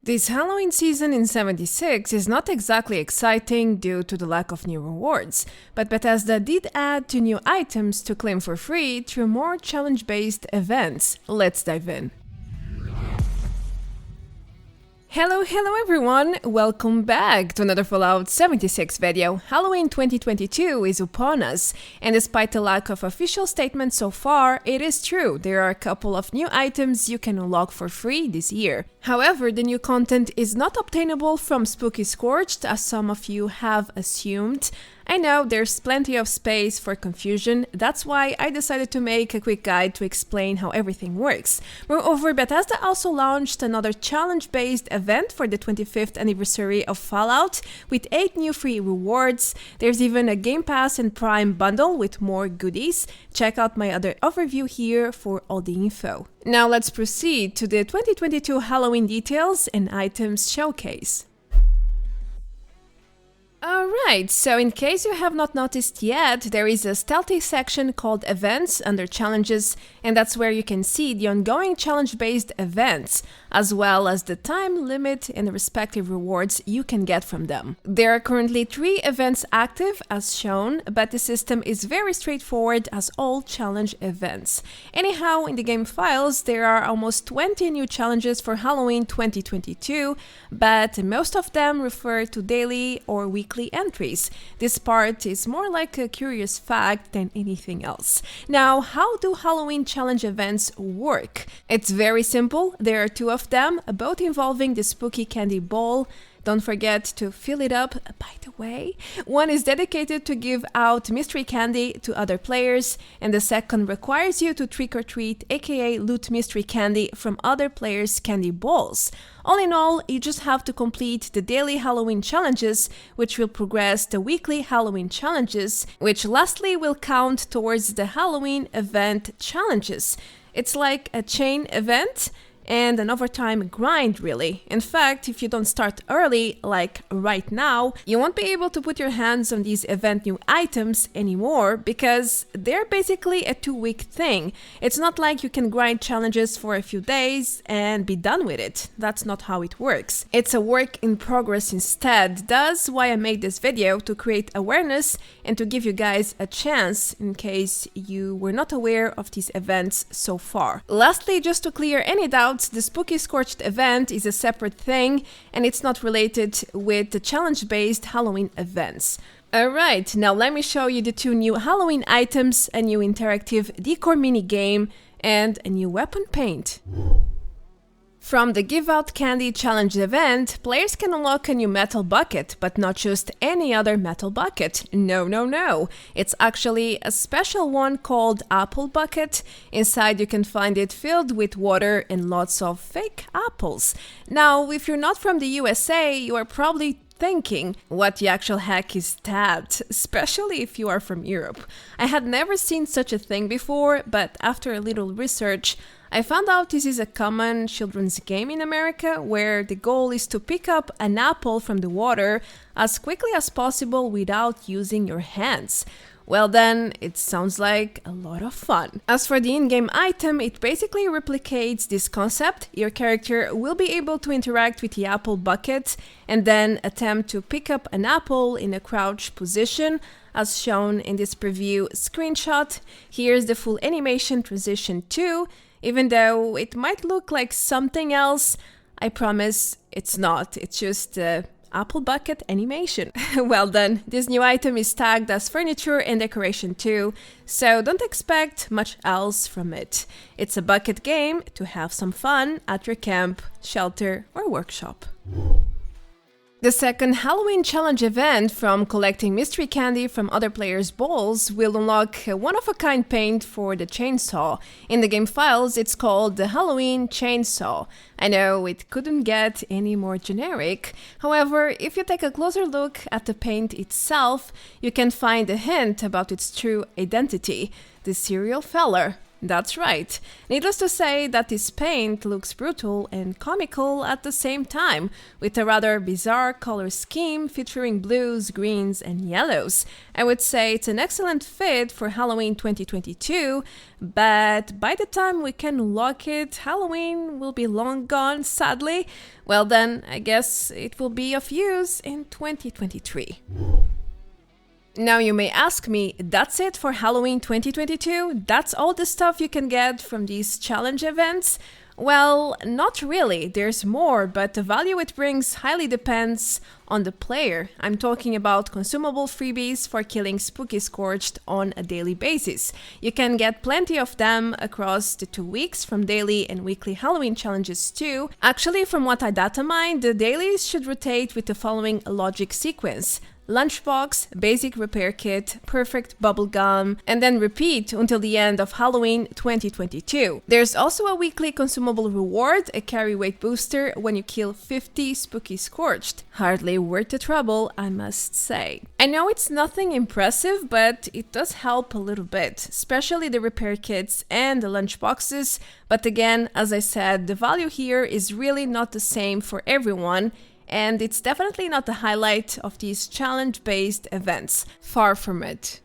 This Halloween season in 76 is not exactly exciting due to the lack of new rewards, but Bethesda did add 2 new items to claim for free through more challenge-based events. Let's dive in. Hello everyone! Welcome back to another Fallout 76 video. Halloween 2022 is upon us, and despite the lack of official statements so far, it is true, there are a couple of new items you can unlock for free this year. However, the new content is not obtainable from Spooky Scorched, as some of you have assumed. I know there's plenty of space for confusion, that's why I decided to make a quick guide to explain how everything works. Moreover, Bethesda also launched another challenge-based event for the 25th anniversary of Fallout with 8 new free rewards. There's even a Game Pass and Prime bundle with more goodies. Check out my other overview here for all the info. Now let's proceed to the 2022 Halloween details and items showcase. Alright, so in case you have not noticed yet, there is a stealthy section called Events under Challenges, and that's where you can see the ongoing challenge-based events, as well as the time limit and the respective rewards you can get from them. There are currently 3 events active as shown, but the system is very straightforward as all challenge events. Anyhow, in the game files, there are almost 20 new challenges for Halloween 2022, but most of them refer to daily or weekly entries. This part is more like a curious fact than anything else. Now, how do Halloween challenge events work? It's very simple. There are 2 of them, both involving the Spooky Candy Bowl. Don't forget to fill it up, by the way. One is dedicated to give out mystery candy to other players, and the second requires you to trick or treat, aka loot mystery candy from other players' candy bowls. All in all, you just have to complete the daily Halloween challenges, which will progress the weekly Halloween challenges, which lastly will count towards the Halloween event challenges. It's like a chain event and an overtime grind, really. In fact, if you don't start early, like right now, you won't be able to put your hands on these event new items anymore because they're basically a 2-week thing. It's not like you can grind challenges for a few days and be done with it. That's not how it works. It's a work in progress instead. That's why I made this video, to create awareness and to give you guys a chance in case you were not aware of these events so far. Lastly, just to clear any doubts, the Spooky Scorched event is a separate thing and it's not related with the challenge-based Halloween events. Alright, now let me show you the 2 new Halloween items, a new interactive decor mini game, and a new weapon paint. From the Give Out Candy Challenge event, players can unlock a new metal bucket, but not just any other metal bucket. No. It's actually a special one called Apple Bucket. Inside you can find it filled with water and lots of fake apples. Now, if you're not from the USA, you are probably thinking, what the actual heck is that? Especially if you are from Europe. I had never seen such a thing before, but after a little research, I found out this is a common children's game in America where the goal is to pick up an apple from the water as quickly as possible without using your hands. Well then, it sounds like a lot of fun. As for the in-game item, it basically replicates this concept. Your character will be able to interact with the apple bucket and then attempt to pick up an apple in a crouch position, as shown in this preview screenshot. Here's the full animation transition too. Even though it might look like something else, I promise it's not. It's just apple bucket animation. Well done. This new item is tagged as furniture and decoration too, so don't expect much else from it. It's a bucket game to have some fun at your camp, shelter, or workshop. The second Halloween challenge event, from collecting mystery candy from other players' bowls, will unlock a one-of-a-kind paint for the chainsaw. In the game files, it's called the Halloween Chainsaw. I know it couldn't get any more generic. However, if you take a closer look at the paint itself, you can find a hint about its true identity. The serial feller. That's right. Needless to say that this paint looks brutal and comical at the same time, with a rather bizarre color scheme featuring blues, greens, and yellows. I would say it's an excellent fit for Halloween 2022, but by the time we can unlock it, Halloween will be long gone, sadly. Well then, I guess it will be of use in 2023. Now you may ask me, that's it for Halloween 2022? That's all the stuff you can get from these challenge events? Well, not really, there's more, but the value it brings highly depends on the player. I'm talking about consumable freebies for killing Spooky Scorched on a daily basis. You can get plenty of them across the 2 weeks from daily and weekly Halloween challenges too. Actually, from what I data mined, the dailies should rotate with the following logic sequence: lunchbox, basic repair kit, perfect bubblegum, and then repeat until the end of Halloween 2022. There's also a weekly consumable reward, a carry weight booster, when you kill 50 Spooky Scorched. Hardly worth the trouble, I must say. I know it's nothing impressive, but it does help a little bit, especially the repair kits and the lunchboxes. But again, as I said, the value here is really not the same for everyone, and it's definitely not the highlight of these challenge-based events. Far from it.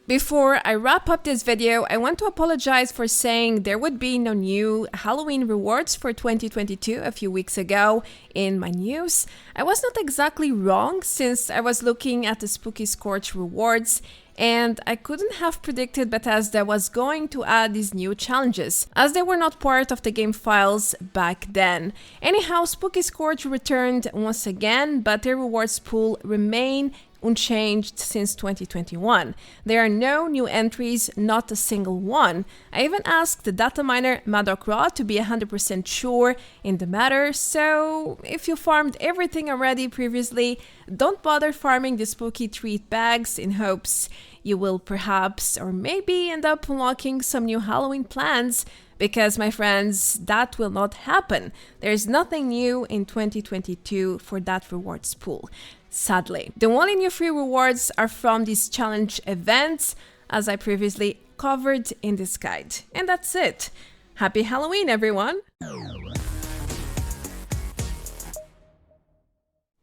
Before I wrap up this video, I want to apologize for saying there would be no new Halloween rewards for 2022 a few weeks ago in my news. I was not exactly wrong, since I was looking at the Spooky Scorched rewards, and I couldn't have predicted Bethesda was going to add these new challenges, as they were not part of the game files back then. Anyhow, Spooky Scorched returned once again, but their rewards pool remain unchanged since 2021. There are no new entries, not a single one. I even asked the data miner Maddock Raw to be 100% sure in the matter, so if you farmed everything already previously, don't bother farming the spooky treat bags in hopes you will perhaps or maybe end up unlocking some new Halloween plans, because my friends, that will not happen. There's nothing new in 2022 for that rewards pool. Sadly, the only new free rewards are from these challenge events, as I previously covered in this guide. And that's it. Happy Halloween, everyone!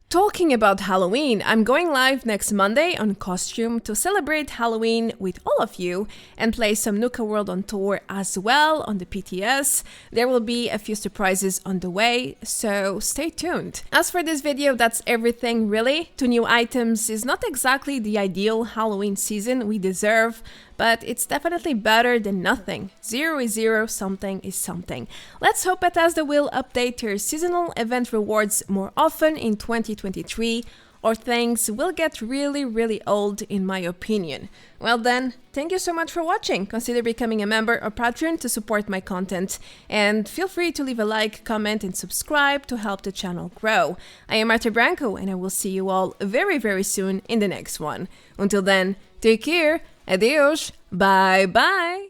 Talking about Halloween, I'm going live next Monday on Costume to celebrate Halloween with all of you and play some Nuka World on tour as well on the PTS. There will be a few surprises on the way, so stay tuned. As for this video, that's everything really. 2 new items is not exactly the ideal Halloween season we deserve, but it's definitely better than nothing. 0 is 0, something is something. Let's hope Bethesda will update their seasonal event rewards more often in 2023, or things will get really old in my opinion. Well then, thank you so much for watching. Consider becoming a member or patron to support my content, and feel free to leave a like, comment and subscribe to help the channel grow. I am Marta Branco, and I will see you all very soon in the next one. Until then, take care, adios, bye bye!